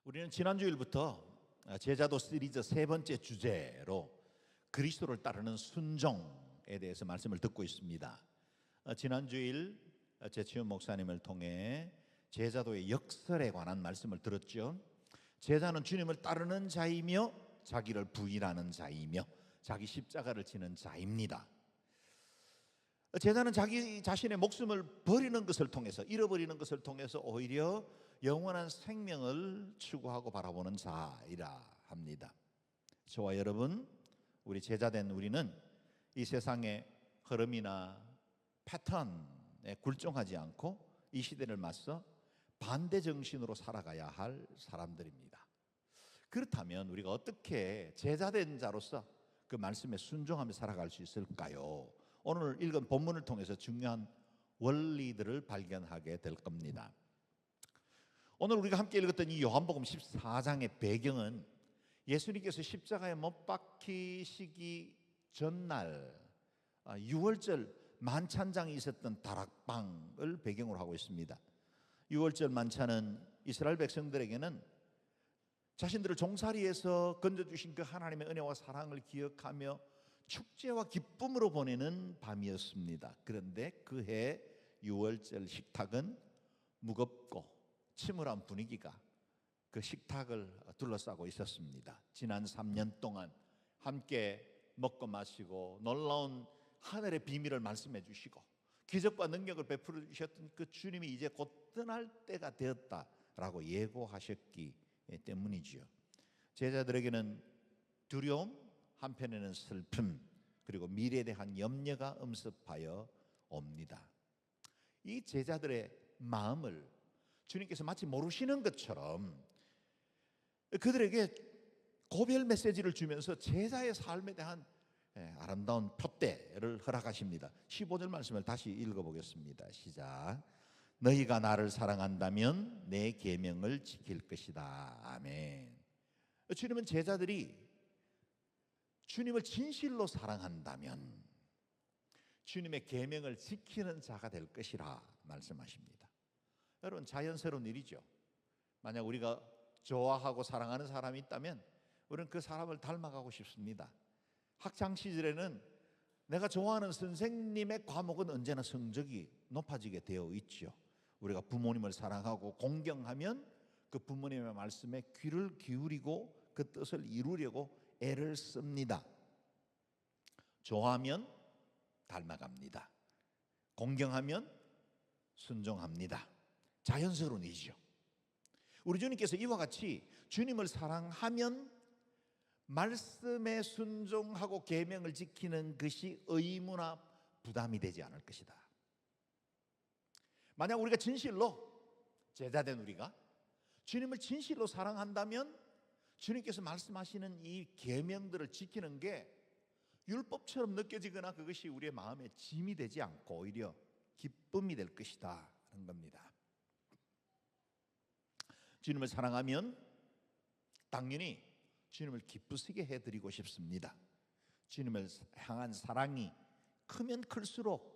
우리는 지난주일부터 제자도 시리즈 세 번째 주제로 그리스도를 따르는 순종에 대해서 말씀을 듣고 있습니다. 지난주일 재치훈 목사님을 통해 제자도의 역설에 관한 말씀을 들었죠. 제자는 주님을 따르는 자이며 자기를 부인하는 자이며 자기 십자가를 지는 자입니다. 제자는 자기 자신의 목숨을 버리는 것을 통해서, 잃어버리는 것을 통해서 오히려 영원한 생명을 추구하고 바라보는 자이라 합니다. 저와 여러분, 우리 제자된 우리는 이 세상의 흐름이나 패턴에 굴종하지 않고 이 시대를 맞서 반대 정신으로 살아가야 할 사람들입니다. 그렇다면 우리가 어떻게 제자된 자로서 그 말씀에 순종하며 살아갈 수 있을까요? 오늘 읽은 본문을 통해서 중요한 원리들을 발견하게 될 겁니다. 오늘 우리가 함께 읽었던 이 요한복음 14장의 배경은 예수님께서 십자가에 못 박히시기 전날 유월절 만찬장이 있었던 다락방을 배경으로 하고 있습니다. 유월절 만찬은 이스라엘 백성들에게는 자신들을 종살이에서 건져주신 그 하나님의 은혜와 사랑을 기억하며 축제와 기쁨으로 보내는 밤이었습니다. 그런데 그해 유월절 식탁은 무겁고 침울한 분위기가 그 식탁을 둘러싸고 있었습니다. 지난 3년 동안 함께 먹고 마시고 놀라운 하늘의 비밀을 말씀해 주시고 기적과 능력을 베풀어 주셨던 그 주님이 이제 곧 떠날 때가 되었다라고 예고하셨기 때문이지요. 제자들에게는 두려움, 한편에는 슬픔, 그리고 미래에 대한 염려가 엄습하여 옵니다. 이 제자들의 마음을 주님께서 마치 모르시는 것처럼 그들에게 고별 메시지를 주면서 제자의 삶에 대한 아름다운 표대를 허락하십니다. 15절 말씀을 다시 읽어보겠습니다. 시작. 너희가 나를 사랑한다면 내 계명을 지킬 것이다. 아멘. 주님은 제자들이 주님을 진실로 사랑한다면 주님의 계명을 지키는 자가 될 것이라 말씀하십니다. 여러분, 자연스러운 일이죠. 만약 우리가 좋아하고 사랑하는 사람이 있다면 우리는 그 사람을 닮아가고 싶습니다. 학창시절에는 내가 좋아하는 선생님의 과목은 언제나 성적이 높아지게 되어 있죠. 우리가 부모님을 사랑하고 공경하면 그 부모님의 말씀에 귀를 기울이고 그 뜻을 이루려고 애를 씁니다. 좋아하면 닮아갑니다. 공경하면 순종합니다. 자연스러운 일이죠. 우리 주님께서 이와 같이 주님을 사랑하면 말씀에 순종하고 계명을 지키는 것이 의무나 부담이 되지 않을 것이다. 만약 우리가 진실로 제자된 우리가 주님을 진실로 사랑한다면 주님께서 말씀하시는 이 계명들을 지키는 게 율법처럼 느껴지거나 그것이 우리의 마음에 짐이 되지 않고 오히려 기쁨이 될 것이다 하는 겁니다. 주님을 사랑하면 당연히 주님을 기쁘시게 해드리고 싶습니다. 주님을 향한 사랑이 크면 클수록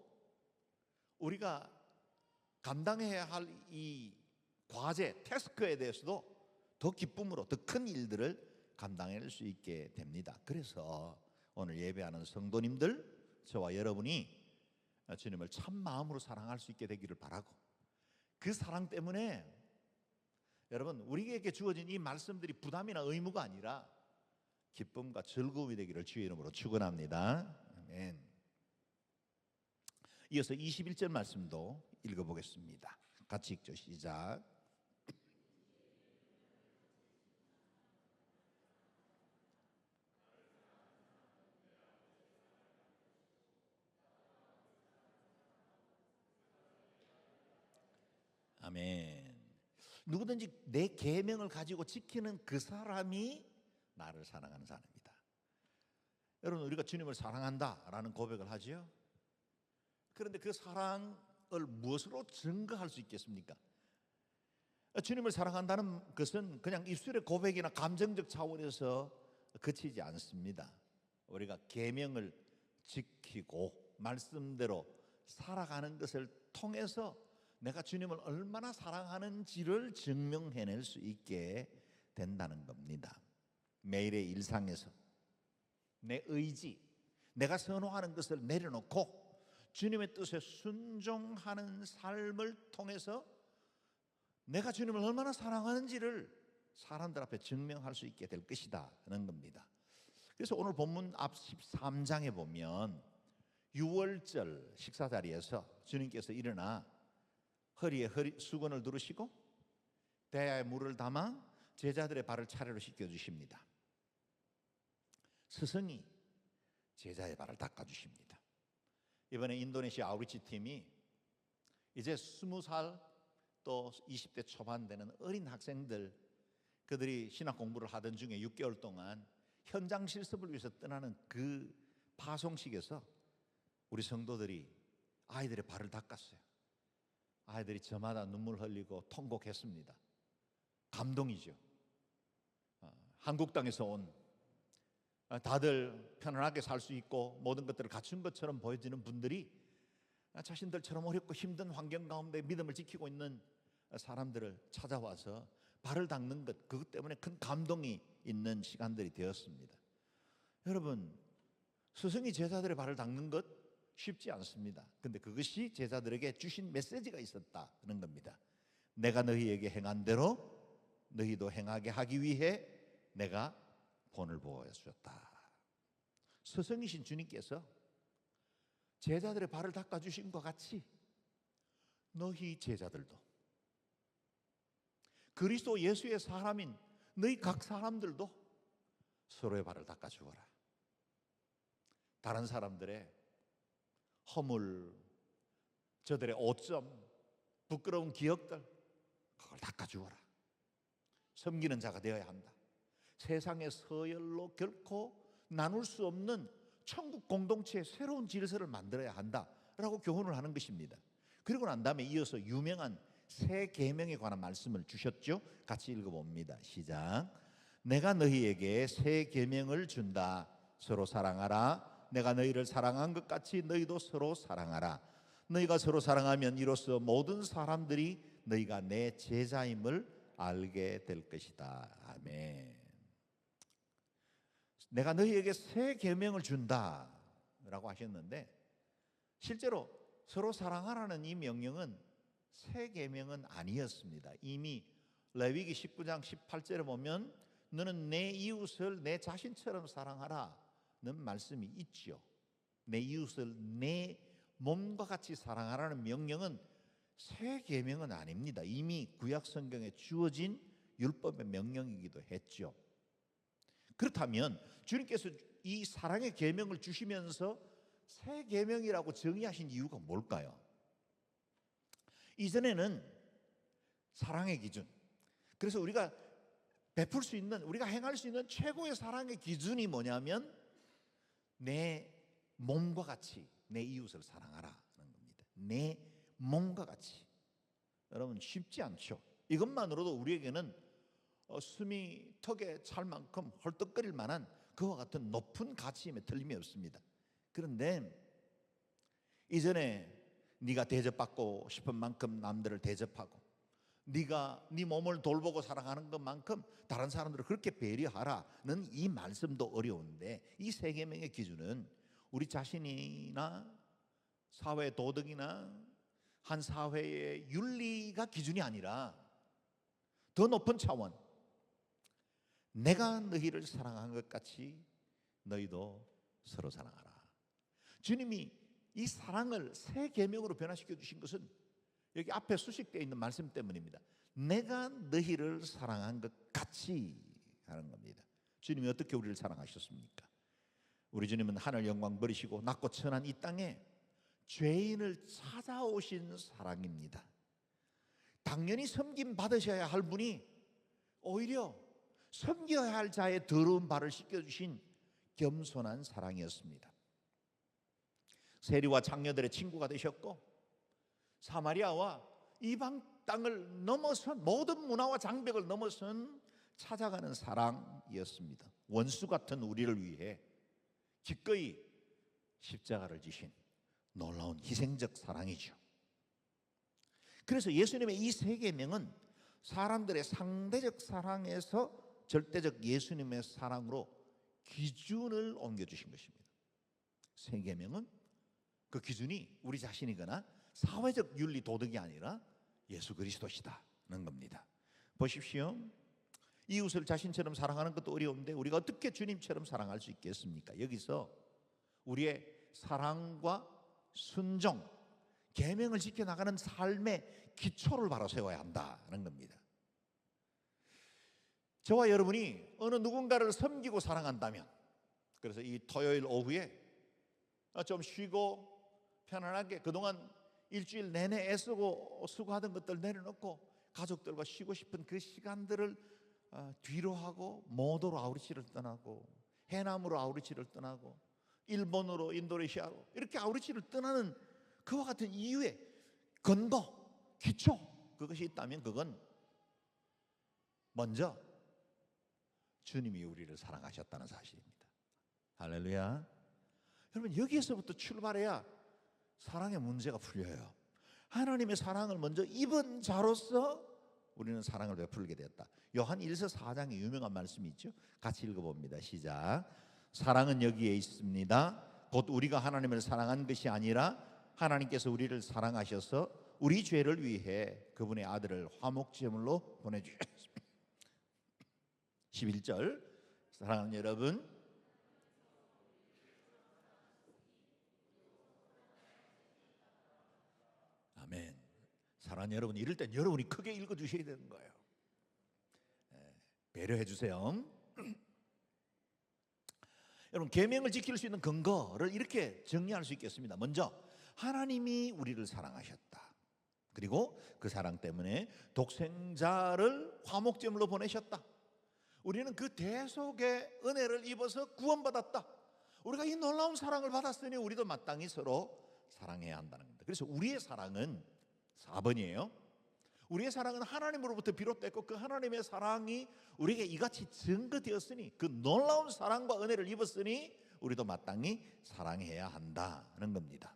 우리가 감당해야 할 이 과제, 태스크에 대해서도 더 기쁨으로 더 큰 일들을 감당할 수 있게 됩니다. 그래서 오늘 예배하는 성도님들, 저와 여러분이 주님을 참 마음으로 사랑할 수 있게 되기를 바라고, 그 사랑 때문에 여러분, 우리에게 주어진 이 말씀들이 부담이나 의무가 아니라 기쁨과 즐거움이 되기를 주의 이름으로 축원합니다. 아멘. 이어서 21절 말씀도 읽어보겠습니다. 같이 읽죠. 시작. 아멘. 누구든지 내 계명을 가지고 지키는 그 사람이 나를 사랑하는 사람이다. 여러분, 우리가 주님을 사랑한다라는 고백을 하죠. 그런데 그 사랑을 무엇으로 증거할 수 있겠습니까? 주님을 사랑한다는 것은 그냥 입술의 고백이나 감정적 차원에서 그치지 않습니다. 우리가 계명을 지키고 말씀대로 살아가는 것을 통해서 내가 주님을 얼마나 사랑하는지를 증명해낼 수 있게 된다는 겁니다. 매일의 일상에서 내 의지, 내가 선호하는 것을 내려놓고 주님의 뜻에 순종하는 삶을 통해서 내가 주님을 얼마나 사랑하는지를 사람들 앞에 증명할 수 있게 될 것이다는 겁니다. 그래서 오늘 본문 앞 13장에 보면 유월절 식사 자리에서 주님께서 일어나 허리에 수건을 두르시고 대야에 물을 담아 제자들의 발을 차례로 씻겨주십니다. 스승이 제자의 발을 닦아주십니다. 이번에 인도네시아 아우리치 팀이 이제 20살 또 20대 초반 되는 어린 학생들, 그들이 신학 공부를 하던 중에 6개월 동안 현장 실습을 위해서 떠나는 그 파송식에서 우리 성도들이 아이들의 발을 닦았어요. 아이들이 저마다 눈물 흘리고 통곡했습니다. 감동이죠. 한국 땅에서 온, 다들 편안하게 살 수 있고 모든 것들을 갖춘 것처럼 보여지는 분들이 자신들처럼 어렵고 힘든 환경 가운데 믿음을 지키고 있는 사람들을 찾아와서 발을 닦는 것, 그것 때문에 큰 감동이 있는 시간들이 되었습니다. 여러분, 스승이 제자들의 발을 닦는 것 쉽지 않습니다. 근데 그것이 제자들에게 주신 메시지가 있었다는 겁니다. 내가 너희에게 행한 대로 너희도 행하게 하기 위해 내가 본을 보여주었다. 스승이신 주님께서 제자들의 발을 닦아주신 것 같이 너희 제자들도, 그리스도 예수의 사람인 너희 각 사람들도 서로의 발을 닦아주어라. 다른 사람들의 허물, 저들의 오점, 부끄러운 기억들, 그걸 닦아주어라. 섬기는 자가 되어야 한다. 세상의 서열로 결코 나눌 수 없는 천국 공동체의 새로운 질서를 만들어야 한다라고 교훈을 하는 것입니다. 그리고 난 다음에 이어서 유명한 새 계명에 관한 말씀을 주셨죠. 같이 읽어봅니다. 시작. 내가 너희에게 새 계명을 준다. 서로 사랑하라. 내가 너희를 사랑한 것 같이 너희도 서로 사랑하라. 너희가 서로 사랑하면 이로써 모든 사람들이 너희가 내 제자임을 알게 될 것이다. 아멘. 내가 너희에게 새 계명을 준다라고 하셨는데, 실제로 서로 사랑하라는 이 명령은 새 계명은 아니었습니다. 이미 레위기 19장 18절에 보면 너는 내 이웃을 내 자신처럼 사랑하라는 말씀이 있죠. 내 이웃을 내 몸과 같이 사랑하라는 명령은 새 계명은 아닙니다. 이미 구약 성경에 주어진 율법의 명령이기도 했죠. 그렇다면 주님께서 이 사랑의 계명을 주시면서 새 계명이라고 정의하신 이유가 뭘까요? 이전에는 사랑의 기준, 그래서 우리가 베풀 수 있는, 우리가 행할 수 있는 최고의 사랑의 기준이 뭐냐면 내 몸과 같이 내 이웃을 사랑하라는 겁니다. 내 몸과 같이. 여러분, 쉽지 않죠. 이것만으로도 우리에게는 숨이 턱에 찰 만큼 헐떡거릴 만한 그와 같은 높은 가치임에 틀림이 없습니다. 그런데 이전에 네가 대접받고 싶은 만큼 남들을 대접하고, 네가 네 몸을 돌보고 사랑하는 것만큼 다른 사람들을 그렇게 배려하라는 이 말씀도 어려운데, 이 세 계명의 기준은 우리 자신이나 사회 도덕이나 한 사회의 윤리가 기준이 아니라 더 높은 차원, 내가 너희를 사랑한 것 같이 너희도 서로 사랑하라. 주님이 이 사랑을 새 계명으로 변화시켜 주신 것은 여기 앞에 수식되어 있는 말씀 때문입니다. 내가 너희를 사랑한 것 같이 하는 겁니다. 주님이 어떻게 우리를 사랑하셨습니까? 우리 주님은 하늘 영광 버리시고 낮고 천한 이 땅에 죄인을 찾아오신 사랑입니다. 당연히 섬김 받으셔야 할 분이 오히려 섬겨야 할 자의 더러운 발을 씻겨주신 겸손한 사랑이었습니다. 세리와 창녀들의 친구가 되셨고, 사마리아와 이방 땅을 넘어선, 모든 문화와 장벽을 넘어선 찾아가는 사랑이었습니다. 원수 같은 우리를 위해 기꺼이 십자가를 지신 놀라운 희생적 사랑이죠. 그래서 예수님의 이 세 계명은 사람들의 상대적 사랑에서 절대적 예수님의 사랑으로 기준을 옮겨주신 것입니다. 세 계명은 그 기준이 우리 자신이거나 사회적 윤리 도덕이 아니라 예수 그리스도시다는 겁니다. 보십시오. 이웃을 자신처럼 사랑하는 것도 어려운데 우리가 어떻게 주님처럼 사랑할 수 있겠습니까? 여기서 우리의 사랑과 순종, 계명을 지켜나가는 삶의 기초를 바로 세워야 한다는 겁니다. 저와 여러분이 어느 누군가를 섬기고 사랑한다면, 그래서 이 토요일 오후에 좀 쉬고 편안하게 그동안 일주일 내내 애쓰고 수고하던 것들 내려놓고 가족들과 쉬고 싶은 그 시간들을 뒤로 하고 모도로 아우리치를 떠나고 해남으로 아우리치를 떠나고 일본으로 인도네시아로 이렇게 아우리치를 떠나는 그와 같은 이유의 근거, 기초, 그것이 있다면 그건 먼저 주님이 우리를 사랑하셨다는 사실입니다. 할렐루야. 여러분, 여기에서부터 출발해야 사랑의 문제가 풀려요. 하나님의 사랑을 먼저 입은 자로서 우리는 사랑을 베풀게 되었다. 요한 1서 4장에 유명한 말씀이 있죠. 같이 읽어봅니다. 시작. 사랑은 여기에 있습니다. 곧 우리가 하나님을 사랑한 것이 아니라 하나님께서 우리를 사랑하셔서 우리 죄를 위해 그분의 아들을 화목제물로 보내주셨습니다. 11절. 사랑하는 여러분, 아멘. 사랑하는 여러분, 이럴 땐 여러분이 크게 읽어주셔야 되는 거예요. 배려해 주세요. 여러분, 계명을 지킬 수 있는 근거를 이렇게 정리할 수 있겠습니다. 먼저 하나님이 우리를 사랑하셨다. 그리고 그 사랑 때문에 독생자를 화목제물로 보내셨다. 우리는 그 대속의 은혜를 입어서 구원받았다. 우리가 이 놀라운 사랑을 받았으니 우리도 마땅히 서로 사랑해야 한다는 겁니다. 그래서 우리의 사랑은 4번이에요. 우리의 사랑은 하나님으로부터 비롯됐고 그 하나님의 사랑이 우리에게 이같이 증거되었으니, 그 놀라운 사랑과 은혜를 입었으니 우리도 마땅히 사랑해야 한다는 겁니다.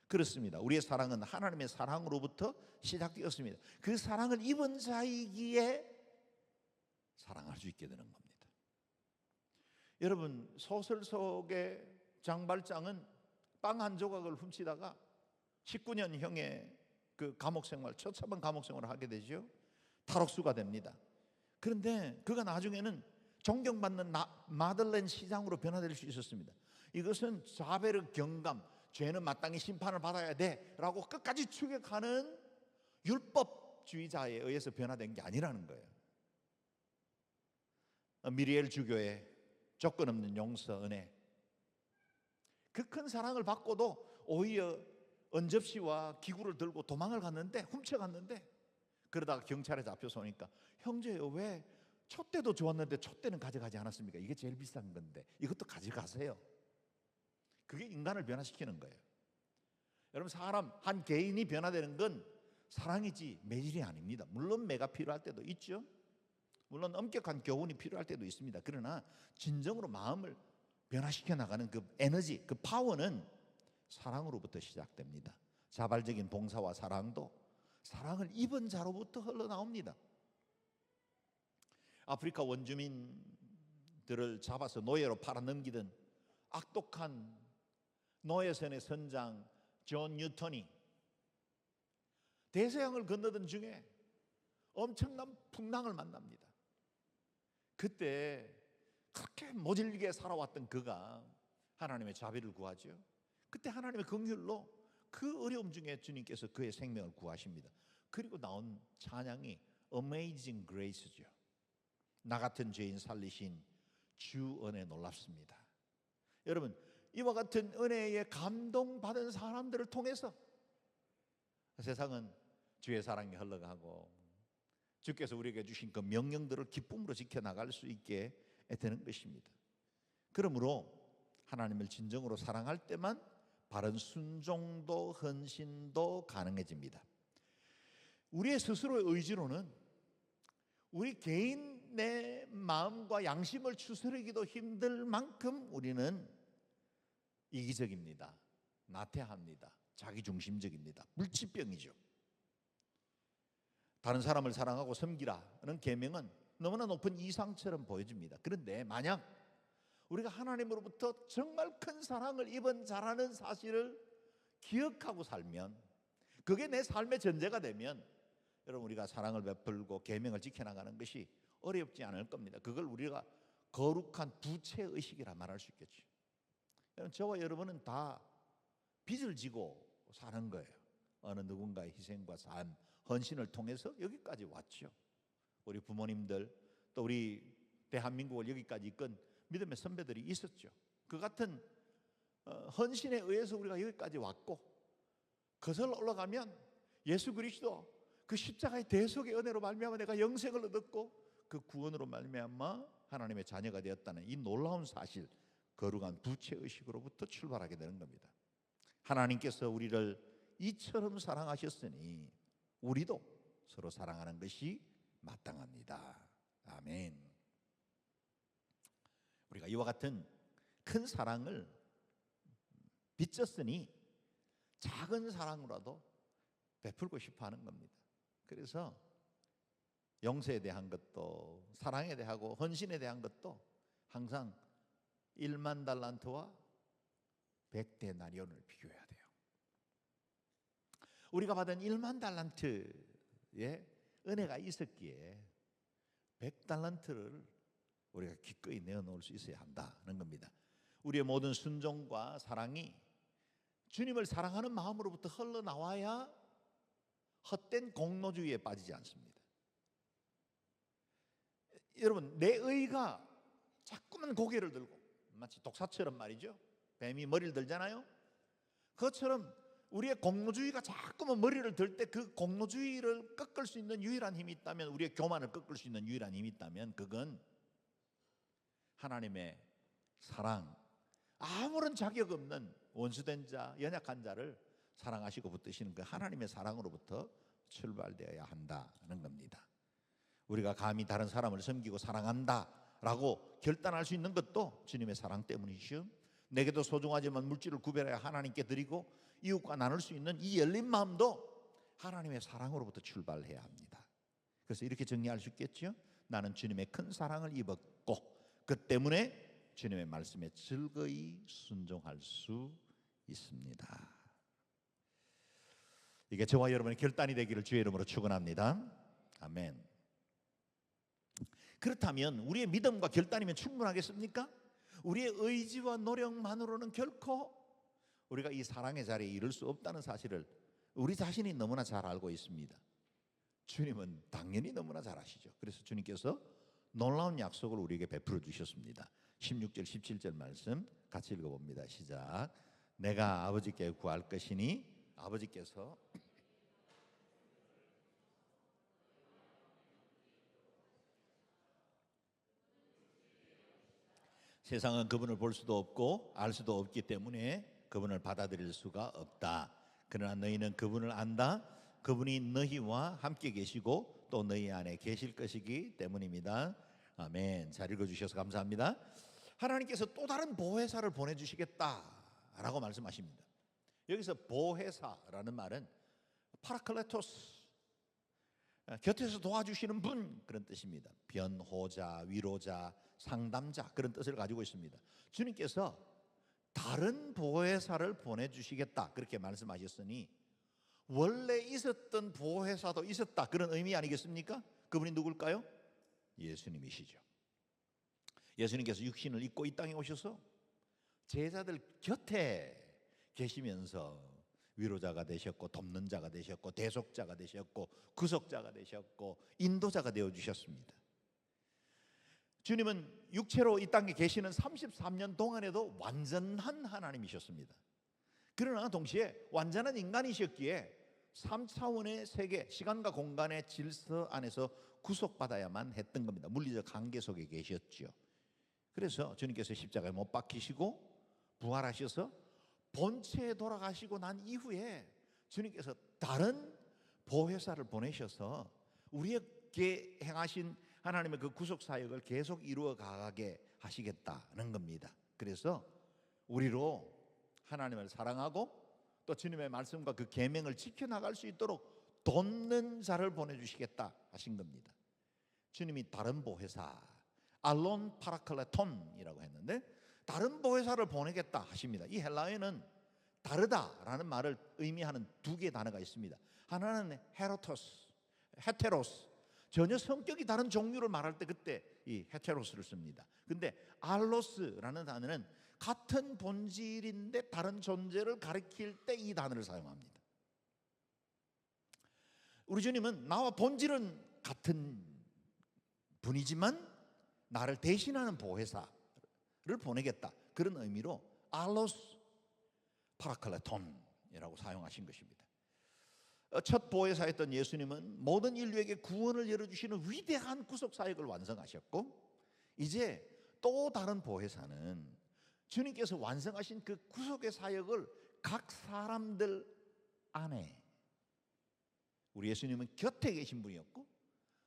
그렇습니다. 우리의 사랑은 하나님의 사랑으로부터 시작되었습니다. 그 사랑을 입은 자이기에 사랑할 수 있게 되는 겁니다. 여러분, 소설 속의 장발장은 빵 한 조각을 훔치다가 19년형의 그 감옥생활, 처참한 감옥생활을 하게 되죠. 탈옥수가 됩니다. 그런데 그가 나중에는 존경받는 마들렌 시장으로 변화될 수 있었습니다. 이것은 자베르 경감, 죄는 마땅히 심판을 받아야 돼 라고 끝까지 추격하는 율법주의자에 의해서 변화된 게 아니라는 거예요. 미리엘 주교의 조건 없는 용서, 은혜, 그 큰 사랑을 받고도 오히려 언접시와 기구를 들고 도망을 갔는데, 훔쳐갔는데, 그러다가 경찰에 잡혀서 오니까 형제요, 왜 촛대도 좋았는데 촛대는 가져가지 않았습니까? 이게 제일 비싼 건데 이것도 가져가세요. 그게 인간을 변화시키는 거예요. 여러분, 사람 한 개인이 변화되는 건 사랑이지 매질이 아닙니다. 물론 매가 필요할 때도 있죠. 물론 엄격한 교훈이 필요할 때도 있습니다. 그러나 진정으로 마음을 변화시켜 나가는 그 에너지, 그 파워는 사랑으로부터 시작됩니다. 자발적인 봉사와 사랑도 사랑을 입은 자로부터 흘러나옵니다. 아프리카 원주민들을 잡아서 노예로 팔아넘기던 악독한 노예선의 선장 존 뉴턴이 대서양을 건너던 중에 엄청난 풍랑을 만납니다. 그때 그렇게 모질게 살아왔던 그가 하나님의 자비를 구하죠. 그때 하나님의 긍휼로 그 어려움 중에 주님께서 그의 생명을 구하십니다. 그리고 나온 찬양이 Amazing Grace죠. 나 같은 죄인 살리신 주 은혜 놀랍습니다. 여러분, 이와 같은 은혜에 감동받은 사람들을 통해서 세상은 주의 사랑이 흘러가고 주께서 우리에게 주신 그 명령들을 기쁨으로 지켜나갈 수 있게 되는 것입니다. 그러므로 하나님을 진정으로 사랑할 때만 바른 순종도 헌신도 가능해집니다. 우리의 스스로의 의지로는 우리 개인의 마음과 양심을 추스르기도 힘들 만큼 우리는 이기적입니다. 나태합니다. 자기중심적입니다. 물치병이죠. 다른 사람을 사랑하고 섬기라는 계명은 너무나 높은 이상처럼 보여집니다. 그런데 만약 우리가 하나님으로부터 정말 큰 사랑을 입은 자라는 사실을 기억하고 살면, 그게 내 삶의 전제가 되면, 여러분, 우리가 사랑을 베풀고 계명을 지켜나가는 것이 어렵지 않을 겁니다. 그걸 우리가 거룩한 부채의식이라 말할 수 있겠죠. 여러분, 저와 여러분은 다 빚을 지고 사는 거예요. 어느 누군가의 희생과 삶, 헌신을 통해서 여기까지 왔죠. 우리 부모님들, 또 우리 대한민국을 여기까지 이끈 믿음의 선배들이 있었죠. 그 같은 헌신에 의해서 우리가 여기까지 왔고, 거슬러 올라가면 예수 그리스도 그 십자가의 대속의 은혜로 말미암아 내가 영생을 얻었고, 그 구원으로 말미암아 하나님의 자녀가 되었다는 이 놀라운 사실, 거룩한 부채의식으로부터 출발하게 되는 겁니다. 하나님께서 우리를 이처럼 사랑하셨으니 우리도 서로 사랑하는 것이 마땅합니다. 아멘. 우리가 이와 같은 큰 사랑을 빚졌으니 작은 사랑으로라도 베풀고 싶어 하는 겁니다. 그래서 영세에 대한 것도, 사랑에 대하고 헌신에 대한 것도 항상 1만 달란트와 100데나리온을 비교해야 돼요. 우리가 받은 1만 달란트의 은혜가 있었기에 100달란트를 우리가 기꺼이 내어놓을 수 있어야 한다는 겁니다. 우리의 모든 순종과 사랑이 주님을 사랑하는 마음으로부터 흘러나와야 헛된 공로주의에 빠지지 않습니다. 여러분, 내 의가 자꾸만 고개를 들고, 마치 독사처럼 말이죠, 뱀이 머리를 들잖아요. 그것처럼 우리의 공로주의가 자꾸만 머리를 들 때 그 공로주의를 꺾을 수 있는 유일한 힘이 있다면, 우리의 교만을 꺾을 수 있는 유일한 힘이 있다면, 그건 하나님의 사랑, 아무런 자격 없는 원수된 자, 연약한 자를 사랑하시고 붙드시는 그 하나님의 사랑으로부터 출발되어야 한다는 겁니다. 우리가 감히 다른 사람을 섬기고 사랑한다라고 결단할 수 있는 것도 주님의 사랑 때문이시오. 내게도 소중하지만 물질을 구별하여 하나님께 드리고 이웃과 나눌 수 있는 이 열린 마음도 하나님의 사랑으로부터 출발해야 합니다. 그래서 이렇게 정리할 수 있겠죠. 나는 주님의 큰 사랑을 입었고, 그 때문에 주님의 말씀에 즐거이 순종할 수 있습니다. 이게 저와 여러분의 결단이 되기를 주의 이름으로 축원합니다. 아멘. 그렇다면 우리의 믿음과 결단이면 충분하겠습니까? 우리의 의지와 노력만으로는 결코 우리가 이 사랑의 자리에 이를 수 없다는 사실을 우리 자신이 너무나 잘 알고 있습니다. 주님은 당연히 너무나 잘 아시죠. 그래서 주님께서 놀라운 약속을 우리에게 베풀어 주셨습니다. 16절 17절 말씀 같이 읽어봅니다. 시작. 내가 아버지께 구할 것이니 아버지께서 세상은 그분을 볼 수도 없고 알 수도 없기 때문에 그분을 받아들일 수가 없다. 그러나 너희는 그분을 안다. 그분이 너희와 함께 계시고 또 너희 안에 계실 것이기 때문입니다. 아멘. 잘 읽어주셔서 감사합니다. 하나님께서 또 다른 보혜사를 보내주시겠다라고 말씀하십니다. 여기서 보혜사라는 말은 파라클레토스, 곁에서 도와주시는 분, 그런 뜻입니다. 변호자, 위로자, 상담자, 그런 뜻을 가지고 있습니다. 주님께서 다른 보혜사를 보내주시겠다 그렇게 말씀하셨으니 원래 있었던 보혜사도 있었다, 그런 의미 아니겠습니까? 그분이 누굴까요? 예수님이시죠. 예수님께서 육신을 입고 이 땅에 오셔서 제자들 곁에 계시면서 위로자가 되셨고 돕는 자가 되셨고 대속자가 되셨고 구속자가 되셨고 인도자가 되어주셨습니다. 주님은 육체로 이 땅에 계시는 33년 동안에도 완전한 하나님이셨습니다. 그러나 동시에 완전한 인간이셨기에 3차원의 세계, 시간과 공간의 질서 안에서 구속받아야만 했던 겁니다. 물리적 한계 속에 계셨죠. 그래서 주님께서 십자가에 못 박히시고 부활하셔서 본체에 돌아가시고 난 이후에 주님께서 다른 보혜사를 보내셔서 우리에게 행하신 하나님의 그 구속 사역을 계속 이루어 가게 하시겠다는 겁니다. 그래서 우리로 하나님을 사랑하고 또 주님의 말씀과 그 계명을 지켜나갈 수 있도록 돕는 자를 보내주시겠다 하신 겁니다. 주님이 다른 보혜사 알론 파라클레톤이라고 했는데 다른 보혜사를 보내겠다 하십니다. 이 헬라어에는 다르다라는 말을 의미하는 두 개의 단어가 있습니다. 하나는 헤테로스, 전혀 성격이 다른 종류를 말할 때 그때 이 헤테로스를 씁니다. 근데 알로스라는 단어는 같은 본질인데 다른 존재를 가리킬 때 이 단어를 사용합니다. 우리 주님은 나와 본질은 같은 분이지만 나를 대신하는 보혜사를 보내겠다, 그런 의미로 알로스 파라클레톤이라고 사용하신 것입니다. 첫 보혜사였던 예수님은 모든 인류에게 구원을 열어주시는 위대한 구속 사역을 완성하셨고, 이제 또 다른 보혜사는 주님께서 완성하신 그 구속의 사역을 각 사람들 안에, 우리 예수님은 곁에 계신 분이었고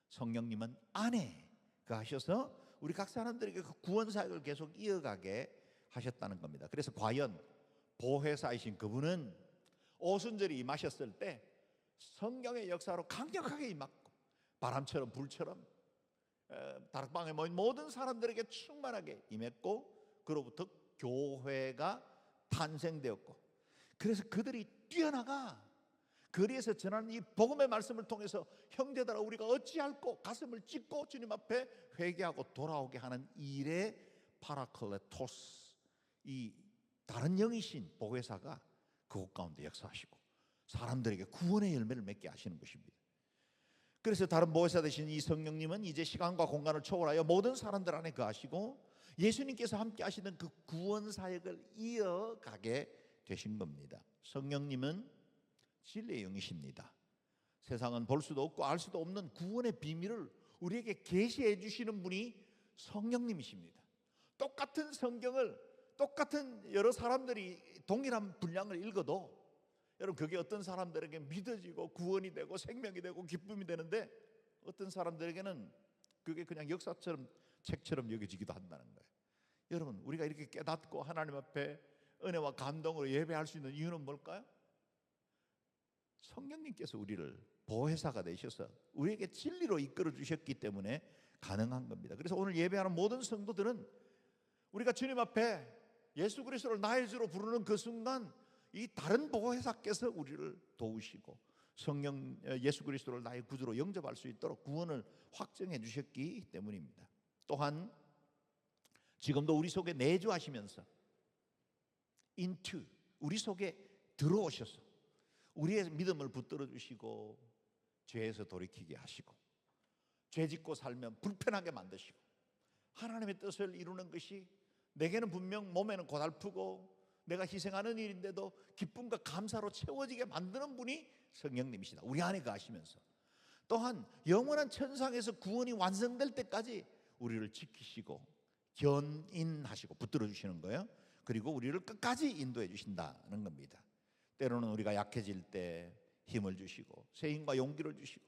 성령님은 안에 하셔서 우리 각 사람들에게 그 구원 사역을 계속 이어가게 하셨다는 겁니다. 그래서 과연 보혜사이신 그분은 오순절이 임하셨을 때 성령의 역사로 강력하게 임했고 바람처럼 불처럼 다락방에 모인 모든 사람들에게 충만하게 임했고, 그로부터 교회가 탄생되었고, 그래서 그들이 뛰어나가 거리에서 전하는 이 복음의 말씀을 통해서 형제들아 우리가 어찌할꼬 가슴을 찢고 주님 앞에 회개하고 돌아오게 하는 일에 파라클레토스, 이 다른 영이신 보혜사가 그곳 가운데 역사하시고 사람들에게 구원의 열매를 맺게 하시는 것입니다. 그래서 다른 보혜사 되신 이 성령님은 이제 시간과 공간을 초월하여 모든 사람들 안에 거하시고 예수님께서 함께 하시는 그 구원 사역을 이어가게 되신 겁니다. 성령님은 진리의 영이십니다. 세상은 볼 수도 없고 알 수도 없는 구원의 비밀을 우리에게 계시해 주시는 분이 성령님이십니다. 똑같은 성경을 똑같은 여러 사람들이 동일한 분량을 읽어도 여러분 그게 어떤 사람들에게 믿어지고 구원이 되고 생명이 되고 기쁨이 되는데 어떤 사람들에게는 그게 그냥 역사처럼 책처럼 여겨지기도 한다는 거예요. 여러분 우리가 이렇게 깨닫고 하나님 앞에 은혜와 감동으로 예배할 수 있는 이유는 뭘까요? 성령님께서 우리를 보혜사가 되셔서 우리에게 진리로 이끌어 주셨기 때문에 가능한 겁니다. 그래서 오늘 예배하는 모든 성도들은 우리가 주님 앞에 예수 그리스도를 나의 주로 부르는 그 순간 이 다른 보혜사께서 우리를 도우시고 성령 예수 그리스도를 나의 구주로 영접할 수 있도록 구원을 확정해 주셨기 때문입니다. 또한 지금도 우리 속에 내주하시면서 into 우리 속에 들어오셔서 우리의 믿음을 붙들어 주시고 죄에서 돌이키게 하시고 죄 짓고 살면 불편하게 만드시고 하나님의 뜻을 이루는 것이 내게는 분명 몸에는 고달프고 내가 희생하는 일인데도 기쁨과 감사로 채워지게 만드는 분이 성령님이시다. 우리 안에 거하시면서 또한 영원한 천상에서 구원이 완성될 때까지 우리를 지키시고 견인하시고 붙들어 주시는 거예요. 그리고 우리를 끝까지 인도해 주신다는 겁니다. 때로는 우리가 약해질 때 힘을 주시고 새 힘과 용기를 주시고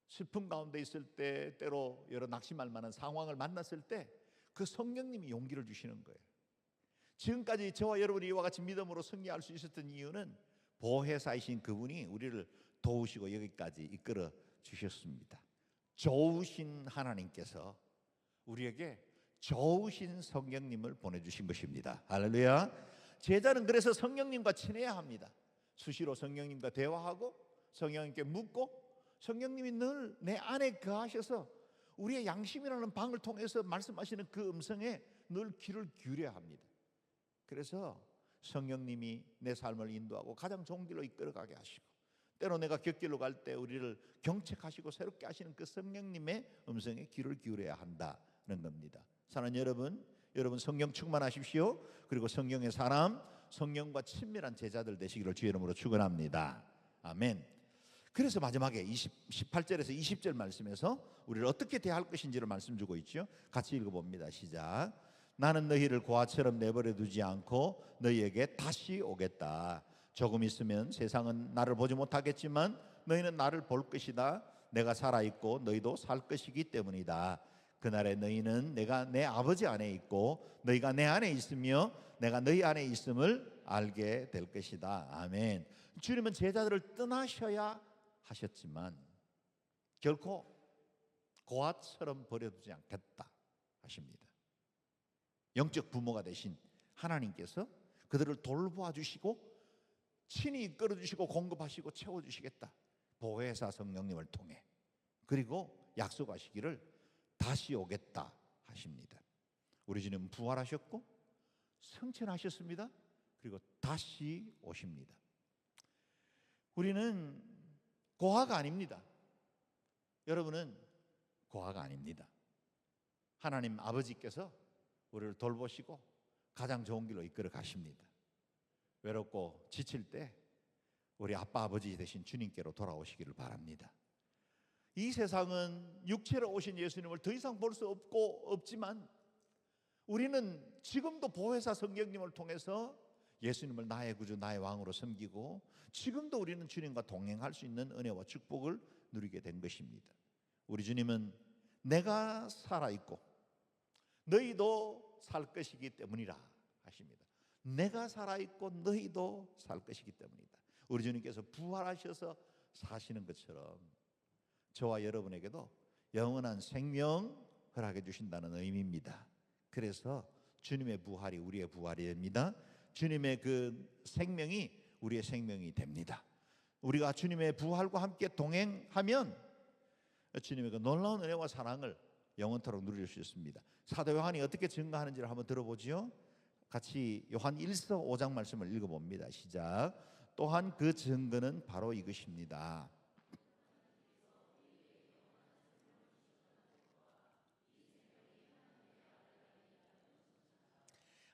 슬픔 가운데 있을 때 때로 여러 낙심할 만한 상황을 만났을 때 그 성령님이 용기를 주시는 거예요. 지금까지 저와 여러분이 이와 같이 믿음으로 승리할 수 있었던 이유는 보혜사이신 그분이 우리를 도우시고 여기까지 이끌어 주셨습니다. 좋으신 하나님께서 우리에게 좋으신 성령님을 보내주신 것입니다. 할렐루야. 제자는 그래서 성령님과 친해야 합니다. 수시로 성령님과 대화하고 성령님께 묻고 성령님이 늘 내 안에 거하셔서 우리의 양심이라는 방을 통해서 말씀하시는 그 음성에 늘 귀를 기울여야 합니다. 그래서 성령님이 내 삶을 인도하고 가장 좋은 길로 이끌어가게 하시고 때로 내가 곁길로 갈 때 우리를 경책하시고 새롭게 하시는 그 성령님의 음성에 귀를 기울여야 한다는 겁니다. 사랑하는 여러분 성령 충만하십시오. 그리고 성령의 사람, 성령과 친밀한 제자들 되시기를 주의 이름으로 축원합니다. 아멘. 그래서 마지막에 18절에서 20절 말씀에서 우리를 어떻게 대할 것인지를 말씀 주고 있죠. 같이 읽어봅니다. 시작. 나는 너희를 고아처럼 내버려 두지 않고 너희에게 다시 오겠다. 조금 있으면 세상은 나를 보지 못하겠지만 너희는 나를 볼 것이다. 내가 살아있고 너희도 살 것이기 때문이다. 그날에 너희는 내가 내 아버지 안에 있고 너희가 내 안에 있으며 내가 너희 안에 있음을 알게 될 것이다. 아멘. 주님은 제자들을 떠나셔야 하셨지만 결코 고아처럼 버려두지 않겠다 하십니다. 영적 부모가 되신 하나님께서 그들을 돌보아 주시고 친히 이끌어 주시고 공급하시고 채워주시겠다, 보혜사 성령님을 통해. 그리고 약속하시기를 다시 오겠다 하십니다. 우리 주님 부활하셨고 승천하셨습니다. 그리고 다시 오십니다. 우리는 고아가 아닙니다. 여러분은 고아가 아닙니다. 하나님 아버지께서 우리를 돌보시고 가장 좋은 길로 이끌어 가십니다. 외롭고 지칠 때 우리 아빠 아버지 되신 주님께로 돌아오시기를 바랍니다. 이 세상은 육체로 오신 예수님을 더 이상 볼 수 없지만 우리는 지금도 보혜사 성령님을 통해서 예수님을 나의 구주 나의 왕으로 섬기고 지금도 우리는 주님과 동행할 수 있는 은혜와 축복을 누리게 된 것입니다. 우리 주님은 내가 살아있고 너희도 살 것이기 때문이라 하십니다. 내가 살아있고 너희도 살 것이기 때문이다. 우리 주님께서 부활하셔서 사시는 것처럼 저와 여러분에게도 영원한 생명 허락해 주신다는 의미입니다. 그래서 주님의 부활이 우리의 부활이 됩니다. 주님의 그 생명이 우리의 생명이 됩니다. 우리가 주님의 부활과 함께 동행하면 주님의 그 놀라운 은혜와 사랑을 영원토록 누릴 수 있습니다. 사도 요한이 어떻게 증거하는지를 한번 들어보지요. 같이 요한 1서 5장 말씀을 읽어봅니다. 시작. 또한 그 증거는 바로 이것입니다.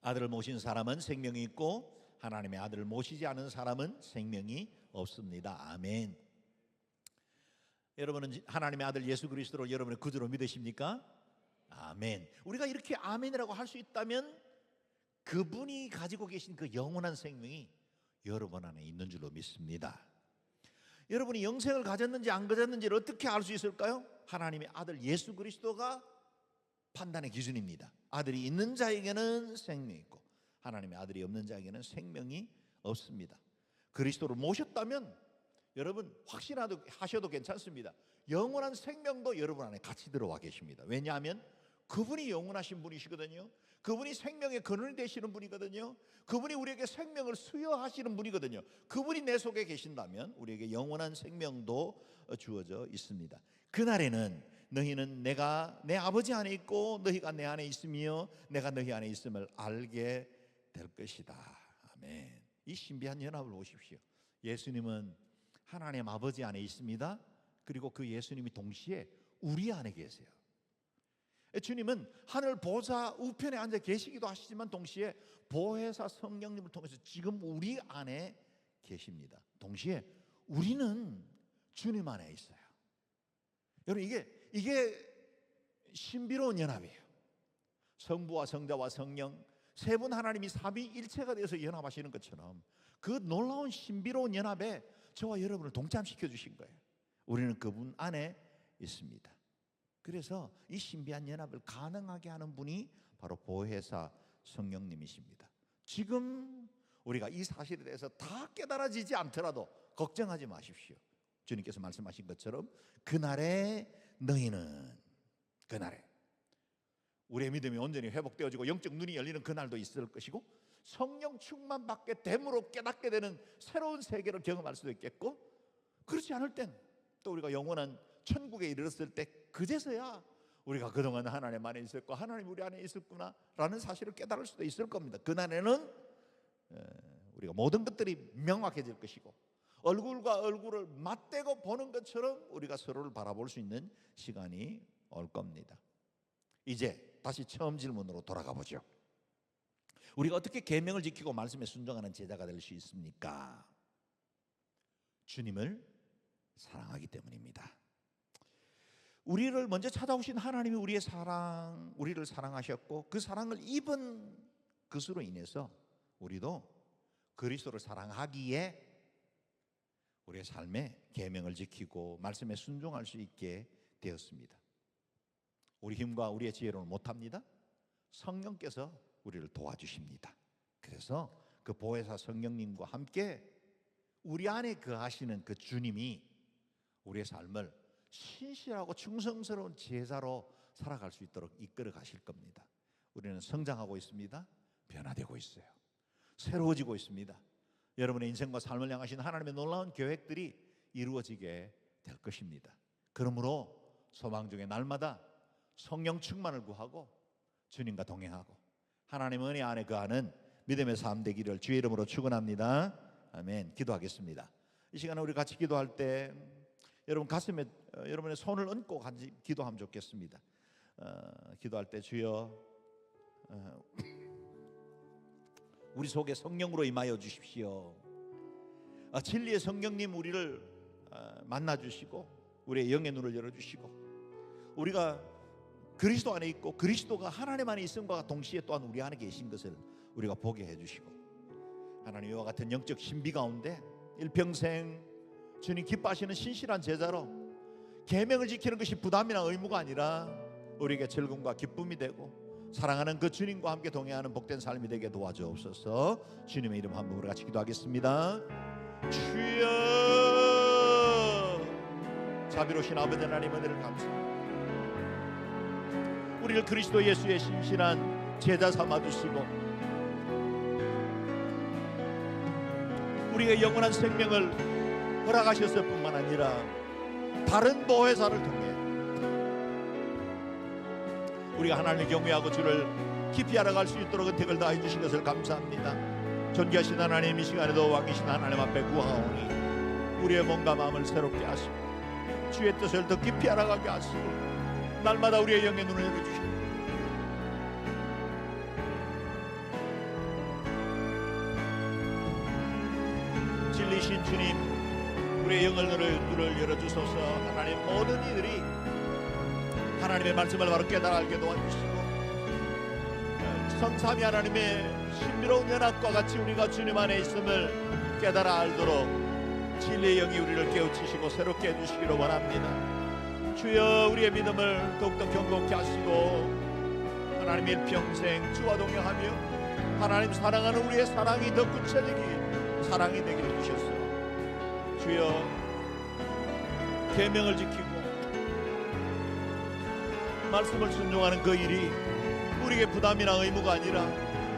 아들을 모신 사람은 생명이 있고 하나님의 아들을 모시지 않은 사람은 생명이 없습니다. 아멘. 여러분은 하나님의 아들 예수 그리스도를 여러분의 구주로 믿으십니까? 아멘. 우리가 이렇게 아멘이라고 할 수 있다면 그분이 가지고 계신 그 영원한 생명이 여러분 안에 있는 줄로 믿습니다. 여러분이 영생을 가졌는지 안 가졌는지를 어떻게 알 수 있을까요? 하나님의 아들 예수 그리스도가 판단의 기준입니다. 아들이 있는 자에게는 생명이 있고 하나님의 아들이 없는 자에게는 생명이 없습니다. 그리스도를 모셨다면 여러분 확신하셔도 괜찮습니다. 영원한 생명도 여러분 안에 같이 들어와 계십니다. 왜냐하면 그분이 영원하신 분이시거든요. 그분이 생명의 근원이 되시는 분이거든요. 그분이 우리에게 생명을 수여하시는 분이거든요. 그분이 내 속에 계신다면 우리에게 영원한 생명도 주어져 있습니다. 그날에는 너희는 내가 내 아버지 안에 있고 너희가 내 안에 있으며 내가 너희 안에 있음을 알게 될 것이다. 아멘. 이 신비한 연합을 보십시오. 예수님은 하나님 아버지 안에 있습니다. 그리고 그 예수님이 동시에 우리 안에 계세요. 주님은 하늘 보좌 우편에 앉아 계시기도 하시지만 동시에 보혜사 성령님을 통해서 지금 우리 안에 계십니다. 동시에 우리는 주님 안에 있어요. 여러분 이게 신비로운 연합이에요. 성부와 성자와 성령 세 분 하나님이 삼위일체가 되어서 연합하시는 것처럼 그 놀라운 신비로운 연합에 저와 여러분을 동참시켜 주신 거예요. 우리는 그분 안에 있습니다. 그래서 이 신비한 연합을 가능하게 하는 분이 바로 보혜사 성령님이십니다. 지금 우리가 이 사실에 대해서 다 깨달아지지 않더라도 걱정하지 마십시오. 주님께서 말씀하신 것처럼 그날에 너희는, 그날에 우리의 믿음이 온전히 회복되어지고 영적 눈이 열리는 그날도 있을 것이고 성령 충만 받게 됨으로 깨닫게 되는 새로운 세계를 경험할 수도 있겠고, 그렇지 않을 땐 또 우리가 영원한 천국에 이르렀을 때 그제서야 우리가 그동안 하나님 안에 있었고 하나님 우리 안에 있었구나 라는 사실을 깨달을 수도 있을 겁니다. 그날에는 우리가 모든 것들이 명확해질 것이고 얼굴과 얼굴을 맞대고 보는 것처럼 우리가 서로를 바라볼 수 있는 시간이 올 겁니다. 이제 다시 처음 질문으로 돌아가 보죠. 우리가 어떻게 계명을 지키고 말씀에 순종하는 제자가 될 수 있습니까? 주님을 사랑하기 때문입니다. 우리를 먼저 찾아오신 하나님이 우리를 사랑하셨고 그 사랑을 입은 것으로 인해서 우리도 그리스도를 사랑하기에 우리의 삶에 계명을 지키고 말씀에 순종할 수 있게 되었습니다. 우리 힘과 우리의 지혜로는 못합니다. 성령께서 우리를 도와주십니다. 그래서 그 보혜사 성령님과 함께 우리 안에 거하시는 그 주님이 우리의 삶을 신실하고 충성스러운 제자로 살아갈 수 있도록 이끌어 가실 겁니다. 우리는 성장하고 있습니다. 변화되고 있어요. 새로워지고 있습니다. 여러분의 인생과 삶을 향하신 하나님의 놀라운 계획들이 이루어지게 될 것입니다. 그러므로 소망 중에 날마다 성령 충만을 구하고 주님과 동행하고 하나님 은혜 안에 거하는 믿음의 삶 되기를 주의 이름으로 축원합니다. 아멘. 기도하겠습니다. 이 시간에 우리 같이 기도할 때 여러분 가슴에 여러분의 손을 얹고 같이 기도하면 좋겠습니다. 기도할 때 주여 우리 속에 성령으로 임하여 주십시오. 진리의 성령님 우리를 만나 주시고 우리의 영의 눈을 열어주시고 우리가 그리스도 안에 있고 그리스도가 하나님 안에 있음과 동시에 또한 우리 안에 계신 것을 우리가 보게 해주시고 하나님 이와 같은 영적 신비 가운데 일평생 주님 기뻐하시는 신실한 제자로 계명을 지키는 것이 부담이나 의무가 아니라 우리에게 즐거움과 기쁨이 되고 사랑하는 그 주님과 함께 동행하는 복된 삶이 되게 도와주옵소서. 주님의 이름 한번 우리 같이 기도하겠습니다. 주여 자비로우신 아버지 하나님 은혜를 감사합니다. 우리를 그리스도 예수의 신실한 제자 삼아주시고 우리의 영원한 생명을 허락하셨을 뿐만 아니라 다른 보혜사를 통해 우리가 하나님을 경외하고 주를 깊이 알아갈 수 있도록 은택을 다해 주신 것을 감사합니다. 존귀하신 하나님, 이 시간에도 왕이신 하나님 앞에 구하오니 우리의 몸과 마음을 새롭게 하시고 주의 뜻을 더 깊이 알아가게 하시고 날마다 우리의 영의 눈을 열어주시고 진리신 주님 우리의 영의 눈을 열어주소서. 하나님 모든 이들이 하나님의 말씀을 바로 깨달아 알게 도와주시고 성삼위 하나님의 신비로운 연합과 같이 우리가 주님 안에 있음을 깨달아 알도록 진리의 영이 우리를 깨우치시고 새롭게 해주시기를 원합니다. 주여 우리의 믿음을 더욱더 견고케 하시고 하나님 일평생 주와 동행하며 하나님 사랑하는 우리의 사랑이 더 구체적인 사랑이 되게 해주셨소. 주여 계명을 지키고 말씀을 순종하는 그 일이 우리에게 부담이나 의무가 아니라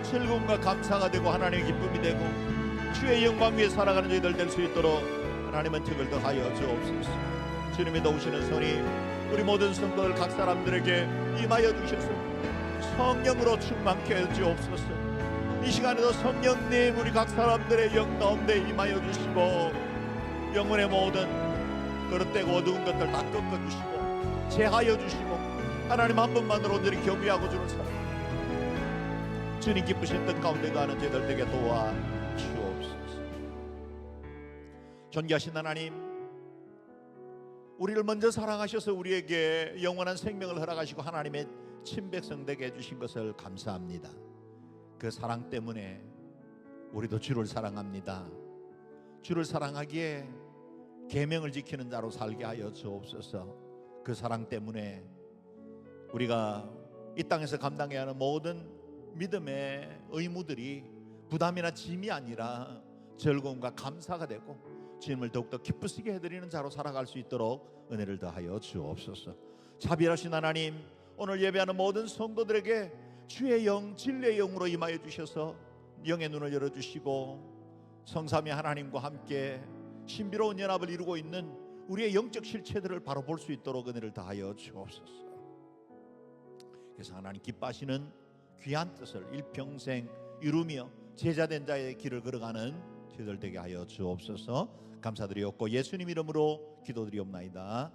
즐거움과 감사가 되고 하나님의 기쁨이 되고 주의 영광 위에 살아가는 저희들 될 수 있도록 하나님은 택을 더하여 주옵소서. 주님이 도우시는 손이 우리 모든 성도들 각 사람들에게 임하여 주셔서 성령으로 충만케 해 주옵소서. 이 시간에도 성령님 우리 각 사람들의 영 가운데 임하여 주시고 영혼의 모든 그릇되고 어두운 것들 다 꺾어주시고 제하여 주시고 하나님 한 분만으로 온전히 겸비하고 주는 사랑 주님 기쁘신 뜻 가운데 가는 저희들 되게 도와주옵소서. 존귀하신 하나님 우리를 먼저 사랑하셔서 우리에게 영원한 생명을 허락하시고 하나님의 친백성 되게 해주신 것을 감사합니다. 그 사랑 때문에 우리도 주를 사랑합니다. 주를 사랑하기에 계명을 지키는 자로 살게 하여 주옵소서. 그 사랑 때문에 우리가 이 땅에서 감당해야 하는 모든 믿음의 의무들이 부담이나 짐이 아니라 즐거움과 감사가 되고 주님을 더욱더 기쁘시게 해드리는 자로 살아갈 수 있도록 은혜를 더하여 주옵소서. 자비하신 하나님 오늘 예배하는 모든 성도들에게 주의 영 진리의 영으로 임하여 주셔서 영의 눈을 열어주시고 성삼위 하나님과 함께 신비로운 연합을 이루고 있는 우리의 영적 실체들을 바로 볼 수 있도록 은혜를 다하여 주옵소서. 그래서 하나님 기뻐하시는 귀한 뜻을 일평생 이루며 제자된 자의 길을 걸어가는 저희들 되게 하여 주옵소서. 감사드리옵고 예수님 이름으로 기도드리옵나이다.